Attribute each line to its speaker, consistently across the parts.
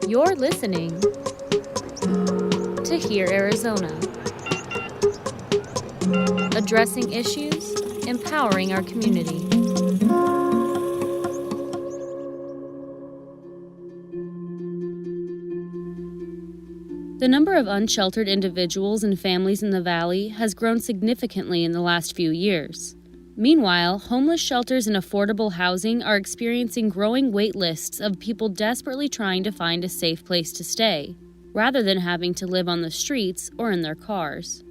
Speaker 1: You're listening to Hear Arizona, addressing issues, empowering our community. The number of unsheltered individuals and families in the valley has grown significantly in the last few years. Meanwhile, homeless shelters and affordable housing are experiencing growing wait lists of people desperately trying to find a safe place to stay, rather than having to live on the streets or in their cars.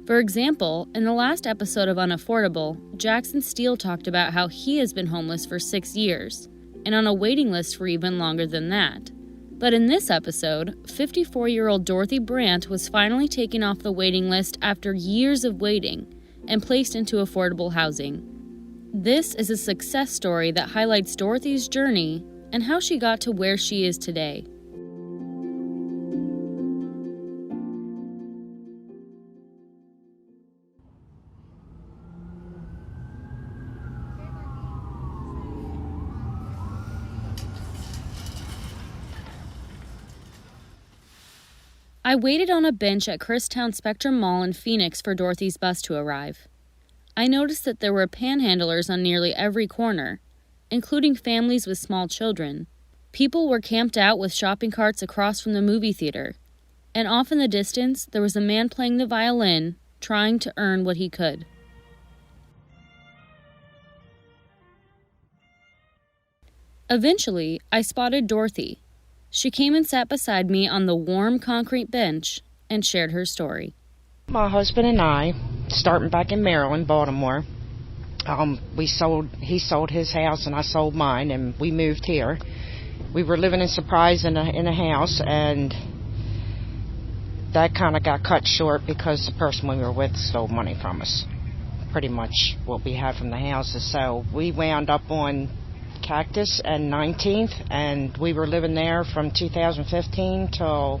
Speaker 1: For example, in the last episode of UnAffordable, Jackson Steele talked about how he has been homeless for 6 years, and on a waiting list for even longer than that. But in this episode, 54-year-old Dorothy Brandt was finally taken off the waiting list after years of waiting and placed into affordable housing. This is a success story that highlights Dorothy's journey and how she got to where she is today. I waited on a bench at Christown Spectrum Mall in Phoenix for Dorothy's bus to arrive. I noticed that there were panhandlers on nearly every corner, including families with small children. People were camped out with shopping carts across from the movie theater, and off in the distance there was a man playing the violin, trying to earn what he could. Eventually, I spotted Dorothy. She came and sat beside me on the warm concrete bench and shared her story.
Speaker 2: My husband and I, starting back in Maryland, Baltimore, he sold his house and I sold mine, and we moved here. We were living in Surprise in a house, and that kind of got cut short because the person we were with stole money from us, pretty much what we had from the houses. So we wound up on Cactus and 19th, and we were living there from 2015 till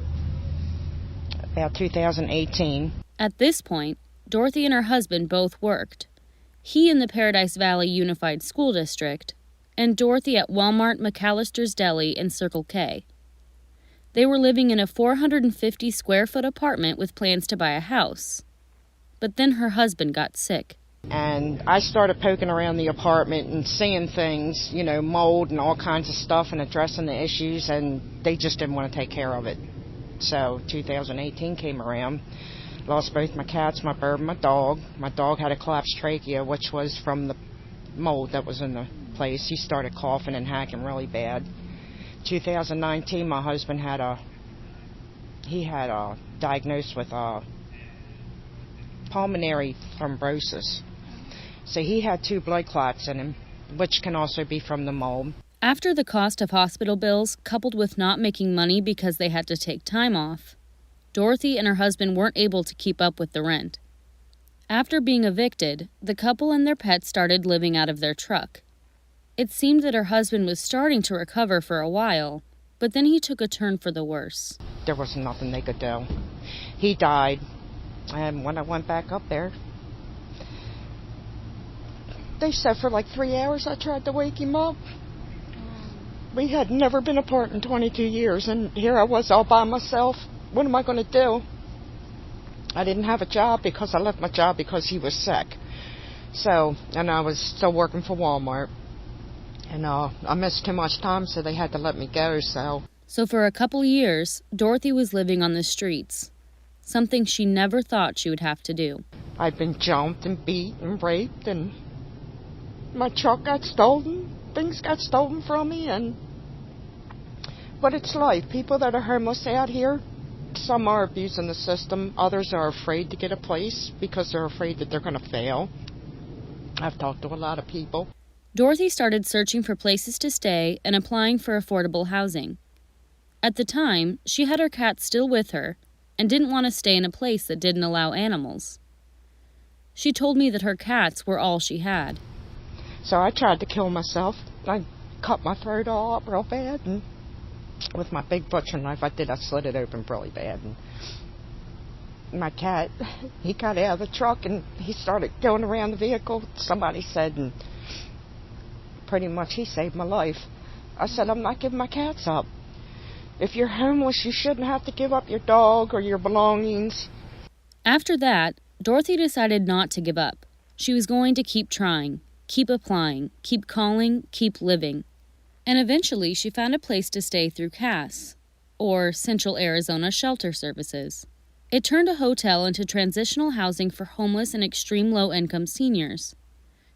Speaker 2: about 2018.
Speaker 1: At this point, Dorothy and her husband both worked. He in the Paradise Valley Unified School District, and Dorothy at Walmart McAllister's Deli in Circle K. They were living in a 450 square foot apartment with plans to buy a house. But then her husband got sick.
Speaker 2: And I started poking around the apartment and seeing things, mold and all kinds of stuff, and addressing the issues, and they just didn't want to take care of it. So 2018 came around. Lost both my cats, my bird, and my dog. My dog had a collapsed trachea, which was from the mold that was in the place. He started coughing and hacking really bad. 2019, my husband had diagnosed with pulmonary thrombosis. So he had 2 blood clots in him, which can also be from the mold.
Speaker 1: After the cost of hospital bills, coupled with not making money because they had to take time off, Dorothy and her husband weren't able to keep up with the rent. After being evicted, the couple and their pet started living out of their truck. It seemed that her husband was starting to recover for a while, but then he took a turn for the worse.
Speaker 2: There was nothing they could do. He died, and when I went back up there, they said for like 3 hours I tried to wake him up. We had never been apart in 22 years, and here I was all by myself. What am I going to do? I didn't have a job because I left my job because he was sick. And I was still working for Walmart. And I missed too much time, so they had to let me go.
Speaker 1: So for a couple years, Dorothy was living on the streets, something she never thought she would have to do.
Speaker 2: I'd been jumped and beat and raped, and my truck got stolen. Things got stolen from me, but it's life. People that are homeless out here, some are abusing the system. Others are afraid to get a place because they're afraid that they're going to fail. I've talked to a lot of people.
Speaker 1: Dorothy started searching for places to stay and applying for affordable housing. At the time, she had her cat still with her and didn't want to stay in a place that didn't allow animals. She told me that her cats were all she had.
Speaker 2: So I tried to kill myself. I cut my throat all up real bad, and with my big butcher knife I slit it open really bad. And my cat, he got out of the truck and he started going around the vehicle, somebody said, and pretty much he saved my life. I said, I'm not giving my cats up. If you're homeless, you shouldn't have to give up your dog or your belongings.
Speaker 1: After that, Dorothy decided not to give up. She was going to keep trying, keep applying, keep calling, keep living. And eventually she found a place to stay through CAS, or Central Arizona Shelter Services. It turned a hotel into transitional housing for homeless and extreme low-income seniors.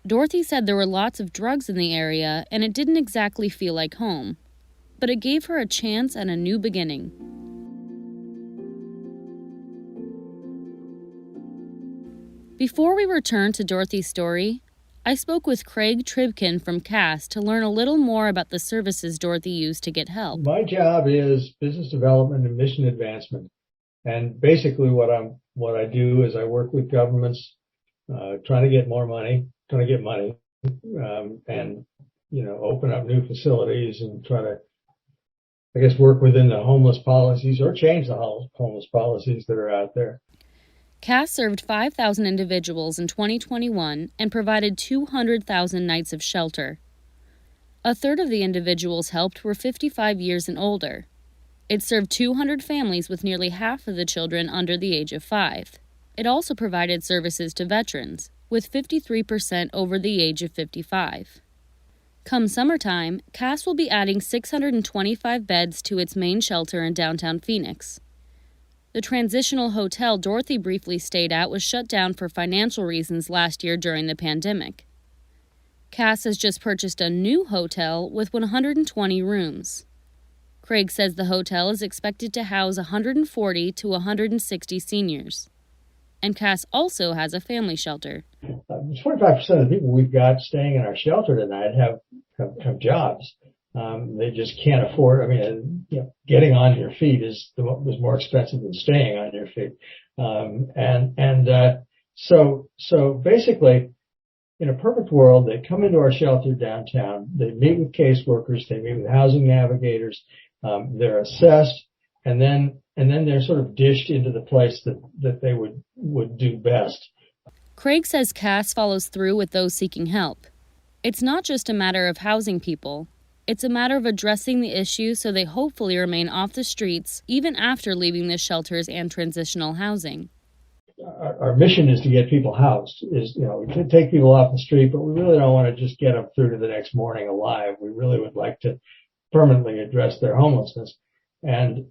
Speaker 1: Dorothy said there were lots of drugs in the area and it didn't exactly feel like home, but it gave her a chance at a new beginning. Before we return to Dorothy's story, I spoke with Craig Tribkin from CAS to learn a little more about the services Dorothy used to get help.
Speaker 3: My job is business development and mission advancement. And basically what I do is I work with governments, trying to get money, and, open up new facilities and try to, work within the homeless policies or change the homeless policies that are out there.
Speaker 1: CAS served 5,000 individuals in 2021 and provided 200,000 nights of shelter. A third of the individuals helped were 55 years and older. It served 200 families with nearly half of the children under the age of 5. It also provided services to veterans, with 53% over the age of 55. Come summertime, CAS will be adding 625 beds to its main shelter in downtown Phoenix. The transitional hotel Dorothy briefly stayed at was shut down for financial reasons last year during the pandemic. CAS has just purchased a new hotel with 120 rooms. Craig says the hotel is expected to house 140 to 160 seniors. And CAS also has a family shelter.
Speaker 3: 25% of the people we've got staying in our shelter tonight have jobs. They just can't afford. Getting on your feet is more expensive than staying on your feet. So basically, in a perfect world, they come into our shelter downtown. They meet with caseworkers. They meet with housing navigators. They're assessed, and then they're sort of dished into the place that they would do best.
Speaker 1: Craig says CAS follows through with those seeking help. It's not just a matter of housing people. It's a matter of addressing the issue so they hopefully remain off the streets even after leaving the shelters and transitional housing.
Speaker 3: Our mission is to get people housed. We can take people off the street, but we really don't want to just get them through to the next morning alive. We really would like to permanently address their homelessness. And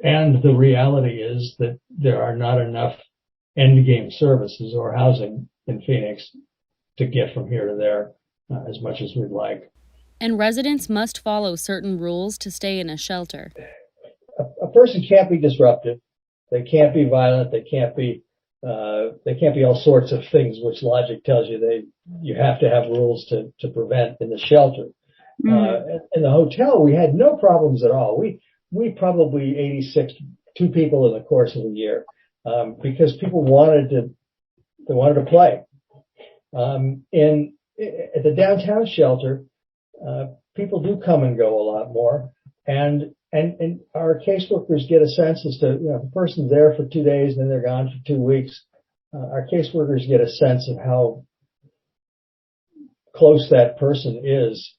Speaker 3: the reality is that there are not enough endgame services or housing in Phoenix to get from here to there as much as we'd like.
Speaker 1: And residents must follow certain rules to stay in a shelter.
Speaker 3: A person can't be disruptive. They can't be violent. They can't be all sorts of things, which logic tells you you have to have rules to prevent in the shelter. In the hotel, we had no problems at all. We probably 2 people in the course of a year, because people wanted to play. At the downtown shelter, people do come and go a lot more, and our caseworkers get a sense as to, if the person's there for 2 days and then they're gone for 2 weeks, our caseworkers get a sense of how close that person is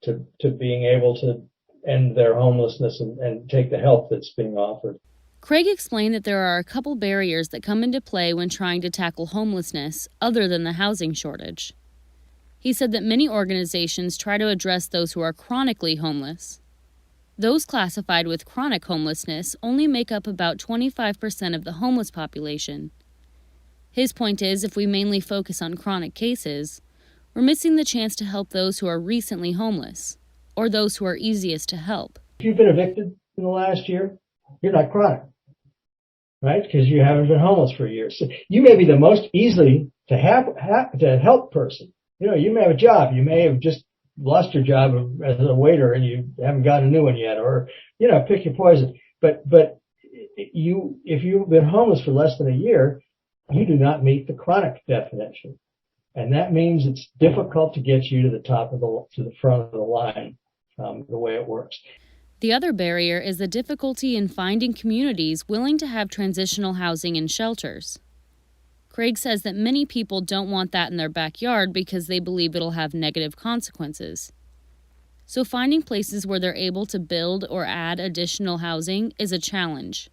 Speaker 3: to being able to end their homelessness and take the help that's being offered.
Speaker 1: Craig explained that there are a couple barriers that come into play when trying to tackle homelessness other than the housing shortage. He said that many organizations try to address those who are chronically homeless. Those classified with chronic homelessness only make up about 25% of the homeless population. His point is, if we mainly focus on chronic cases, we're missing the chance to help those who are recently homeless, or those who are easiest to help.
Speaker 3: If you've been evicted in the last year, you're not chronic, right? Because you haven't been homeless for a year. So you may be the most easily to help person. You may have a job. You may have just lost your job as a waiter and you haven't got a new one yet, or, pick your poison. But if you've been homeless for less than a year, you do not meet the chronic definition. And that means it's difficult to get you to the front of the line, the way it works.
Speaker 1: The other barrier is the difficulty in finding communities willing to have transitional housing and shelters. Craig says that many people don't want that in their backyard because they believe it'll have negative consequences. so finding places where they're able to build or add additional housing is a challenge.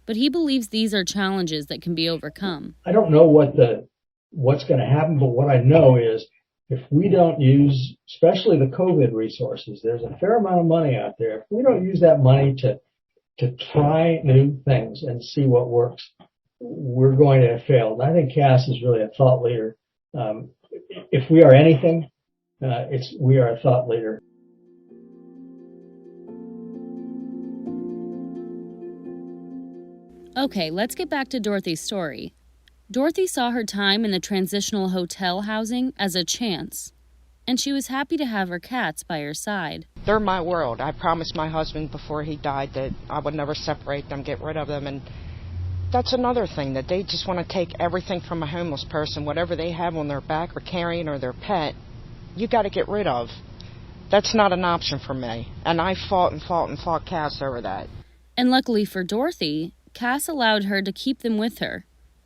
Speaker 1: But he believes these are challenges that can be overcome.
Speaker 3: I don't know what's going to happen, but what I know is if we don't use, especially the COVID resources, there's a fair amount of money out there. If we don't use that money to try new things and see what works, we're going to have failed. And I think Cass is really a thought leader. If we are anything, we are a thought leader.
Speaker 1: Okay, let's get back to Dorothy's story. Dorothy saw her time in the transitional hotel housing as a chance, and she was happy to have her cats by her side.
Speaker 2: They're my world. I promised my husband before he died that I would never separate them, get rid of them, and that's another thing, that they just want to take everything from a homeless person, whatever they have on their back or carrying or their pet, you got to get rid of. That's not an option for me, and I fought Cass over that.
Speaker 1: And luckily for Dorothy, Cass allowed her to keep them with her.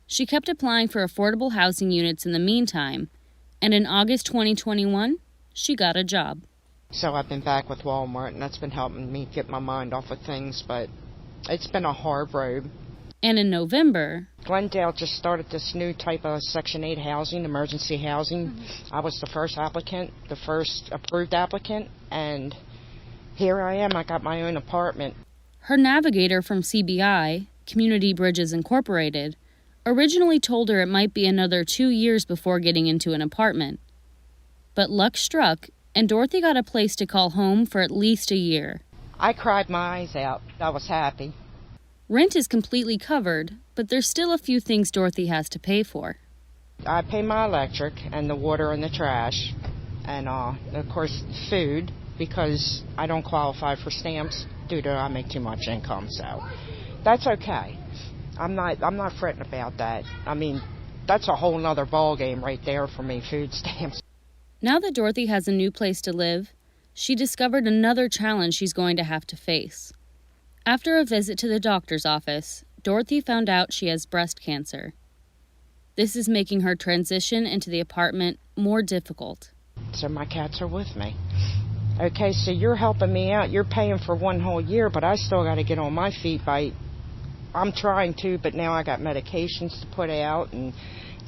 Speaker 1: She kept applying for affordable housing units in the meantime, and in August 2021, she got a job.
Speaker 2: So I've been back with Walmart, and that's been helping me get my mind off of things, but it's been a hard road.
Speaker 1: And in November,
Speaker 2: Glendale just started this new type of Section 8 housing, emergency housing. I was the first applicant, the first approved applicant, and here I am. I got my own apartment.
Speaker 1: Her navigator from CBI, Community Bridges Incorporated, originally told her it might be another 2 years before getting into an apartment. But luck struck, and Dorothy got a place to call home for at least a year.
Speaker 2: I cried my eyes out. I was happy.
Speaker 1: Rent is completely covered, but there's still a few things Dorothy has to pay for.
Speaker 2: I pay my electric and the water and the trash, and of course food, because I don't qualify for stamps due to I make too much income, so that's okay. I'm not fretting about that. I mean, that's a whole nother ball game right there for me, food stamps.
Speaker 1: Now that Dorothy has a new place to live, she discovered another challenge she's going to have to face. After a visit to the doctor's office, Dorothy found out she has breast cancer. This is making her transition into the apartment more difficult.
Speaker 2: So my cats are with me. Okay, so you're helping me out. You're paying for 1 whole year, but I still got to get on my feet I'm trying to, but now I got medications to put out, and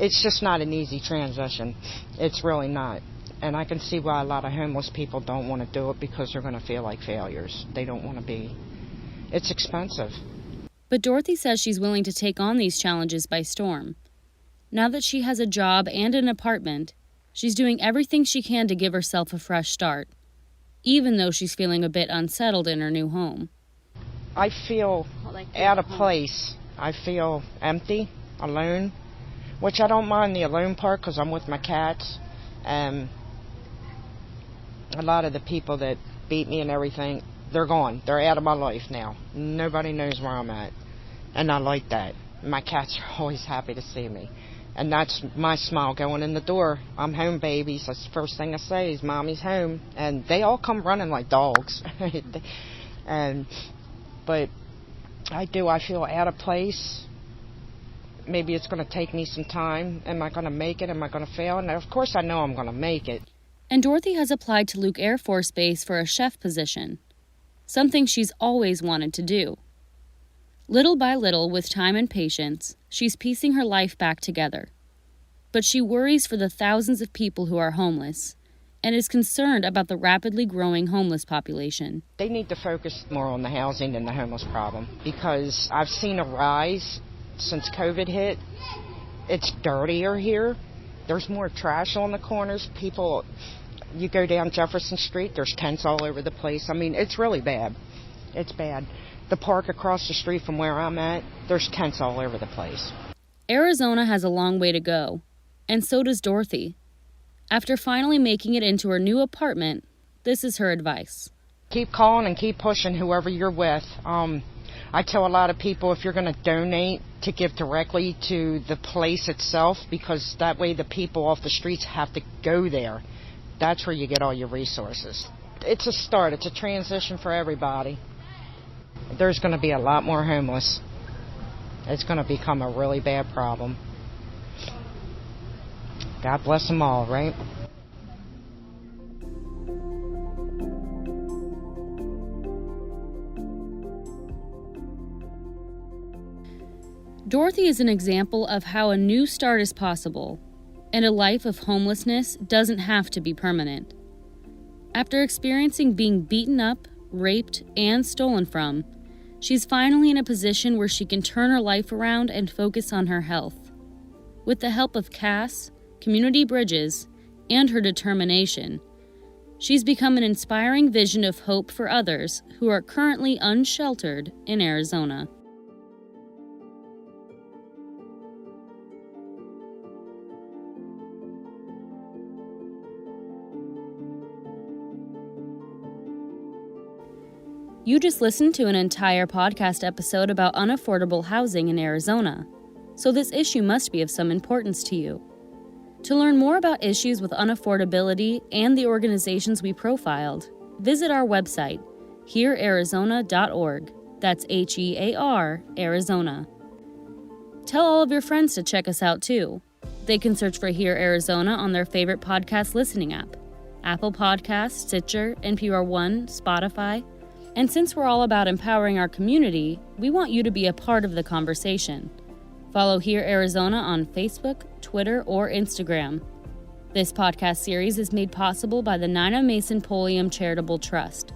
Speaker 2: it's just not an easy transition. It's really not. And I can see why a lot of homeless people don't want to do it, because they're going to feel like failures. They don't want to be. It's expensive.
Speaker 1: But Dorothy says she's willing to take on these challenges by storm. Now that she has a job and an apartment, she's doing everything she can to give herself a fresh start, even though she's feeling a bit unsettled in her new home.
Speaker 2: I feel out of place. I feel empty, alone, which I don't mind the alone part because I'm with my cats. A lot of the people that beat me and everything, they're gone. They're out of my life now. Nobody knows where I'm at. And I like that. My cats are always happy to see me. And that's my smile going in the door. I'm home, babies. That's the first thing I say is, Mommy's home. And they all come running like dogs. But I feel out of place. Maybe it's going to take me some time. Am I going to make it? Am I going to fail? And of course I know I'm going to make it.
Speaker 1: And Dorothy has applied to Luke Air Force Base for a chef position, something she's always wanted to do. Little by little, with time and patience, she's piecing her life back together. But she worries for the thousands of people who are homeless and is concerned about the rapidly growing homeless population.
Speaker 2: They need to focus more on the housing than the homeless problem, because I've seen a rise since COVID hit. It's dirtier here. There's more trash on the corners. People, you go down Jefferson Street, there's tents all over the place. I mean, it's really bad. It's bad. The park across the street from where I'm at, there's tents all over the place.
Speaker 1: Arizona has a long way to go, and so does Dorothy. After finally making it into her new apartment, this is her advice.
Speaker 2: Keep calling and keep pushing whoever you're with. I tell a lot of people, if you're going to donate, to give directly to the place itself, because that way the people off the streets have to go there. That's where you get all your resources. It's a start. It's a transition for everybody. There's going to be a lot more homeless. It's going to become a really bad problem. God bless them all, right?
Speaker 1: Dorothy is an example of how a new start is possible, and a life of homelessness doesn't have to be permanent. After experiencing being beaten up, raped, and stolen from, she's finally in a position where she can turn her life around and focus on her health. With the help of Cass, Community Bridges, and her determination, she's become an inspiring vision of hope for others who are currently unsheltered in Arizona. You just listened to an entire podcast episode about unaffordable housing in Arizona, so this issue must be of some importance to you. To learn more about issues with unaffordability and the organizations we profiled, visit our website, heararizona.org. That's HEAR, Arizona. Tell all of your friends to check us out too. They can search for Hear Arizona on their favorite podcast listening app, Apple Podcasts, Stitcher, NPR One, Spotify. And since we're all about empowering our community, we want you to be a part of the conversation. Follow Hear Arizona on Facebook, Twitter, or Instagram. This podcast series is made possible by the Nina Mason Pulliam Charitable Trust.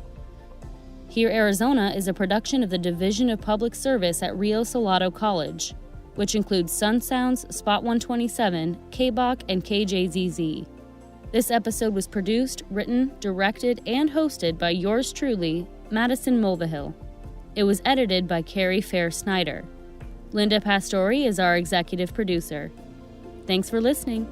Speaker 1: Hear Arizona is a production of the Division of Public Service at Rio Salado College, which includes Sun Sounds, Spot 127, KBOC, and KJZZ. This episode was produced, written, directed, and hosted by yours truly, Madison Mulvihill. It was edited by Carrie Fair Snyder. Linda Pastori is our executive producer. Thanks for listening.